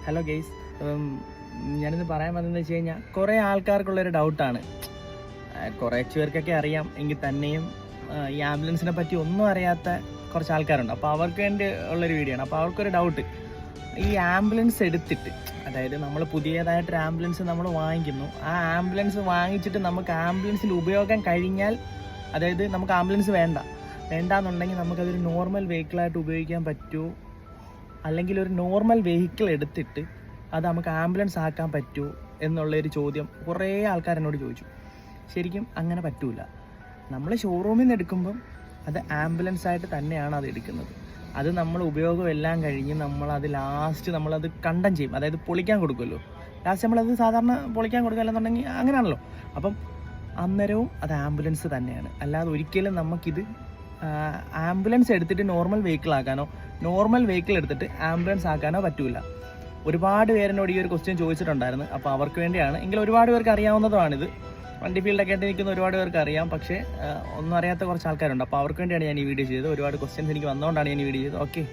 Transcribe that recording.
Hello guys, ഞാനിന്ന് പറയാൻ വന്നതെന്ന് വെച്ച് കഴിഞ്ഞാൽ കുറേ ആൾക്കാർക്കുള്ളൊരു ഡൗട്ടാണ്. കുറച്ച് പേർക്കൊക്കെ അറിയാം എങ്കിൽ തന്നെയും ഈ ആംബുലൻസിനെ പറ്റി ഒന്നും അറിയാത്ത കുറച്ച് ആൾക്കാരുണ്ട്. അപ്പോൾ അവർക്ക് വേണ്ടി ഉള്ളൊരു വീഡിയോ ആണ്. അപ്പോൾ അവർക്കൊരു ഡൗട്ട്, ഈ ആംബുലൻസ് എടുത്തിട്ട്, അതായത് നമ്മൾ പുതിയതായിട്ടൊരു ആംബുലൻസ് നമ്മൾ വാങ്ങിക്കുന്നു, ആ ആംബുലൻസ് വാങ്ങിച്ചിട്ട് നമുക്ക് ആംബുലൻസിൽ ഉപയോഗം കഴിഞ്ഞാൽ, അതായത് നമുക്ക് ആംബുലൻസ് വേണ്ടാന്നുണ്ടെങ്കിൽ നമുക്കതൊരു നോർമൽ വെഹിക്കിളായിട്ട് ഉപയോഗിക്കാൻ പറ്റുമോ, അല്ലെങ്കിൽ ഒരു നോർമൽ വെഹിക്കിൾ എടുത്തിട്ട് അത് നമുക്ക് ആംബുലൻസ് ആക്കാൻ പറ്റുമോ എന്നുള്ളൊരു ചോദ്യം കുറേ ആൾക്കാർ എന്നോട് ചോദിച്ചു. ശരിക്കും അങ്ങനെ പറ്റൂല. നമ്മൾ ഷോറൂമിൽ നിന്ന് എടുക്കുമ്പം അത് ആംബുലൻസ് ആയിട്ട് തന്നെയാണ് അത് എടുക്കുന്നത്. അത് നമ്മൾ ഉപയോഗം എല്ലാം കഴിഞ്ഞ് നമ്മളത് ലാസ്റ്റ് നമ്മളത് കണ്ടം ചെയ്യും, അതായത് പൊളിക്കാൻ കൊടുക്കുമല്ലോ. ലാസ്റ്റ് നമ്മളത് സാധാരണ പൊളിക്കാൻ കൊടുക്കുകയല്ലെന്നുണ്ടെങ്കിൽ അങ്ങനെയാണല്ലോ. അപ്പം അന്നേരവും അത് ആംബുലൻസ് തന്നെയാണ്. അല്ലാതെ ഒരിക്കലും നമുക്കിത് ആംബുലൻസ് എടുത്തിട്ട് നോർമൽ വെഹിക്കിൾ ആക്കാനോ, നോർമൽ വെഹിക്കിൾ എടുത്തിട്ട് ആംബുലൻസ് ആക്കാനോ പറ്റൂല. ഒരുപാട് പേരെന്നോട് ഈ ഒരു ക്വസ്റ്റ്യൻ ചോദിച്ചിട്ടുണ്ടായിരുന്നു. അപ്പോൾ അവർക്ക് വേണ്ടിയാണ്. എങ്കിലും ഒരുപാട് പേർക്ക് അറിയാവുന്നതുമാണിത്. വണ്ടി ഫീൽഡൊക്കെ ആയിട്ട് നിൽക്കുന്ന ഒരുപാട് പേർക്ക് അറിയാം. പക്ഷേ ഒന്നും അറിയാത്ത കുറച്ച് ആൾക്കാരുണ്ട്. അപ്പോൾ അവർക്ക് വേണ്ടിയാണ് ഞാൻ ഈ വീഡിയോ ചെയ്തത്. ഒരുപാട് ക്വസ്റ്റ്യൻസ് എനിക്ക് വന്നുകൊണ്ടാണ് ഞാൻ ഈ വീഡിയോ ചെയ്തത്. ഓക്കെ.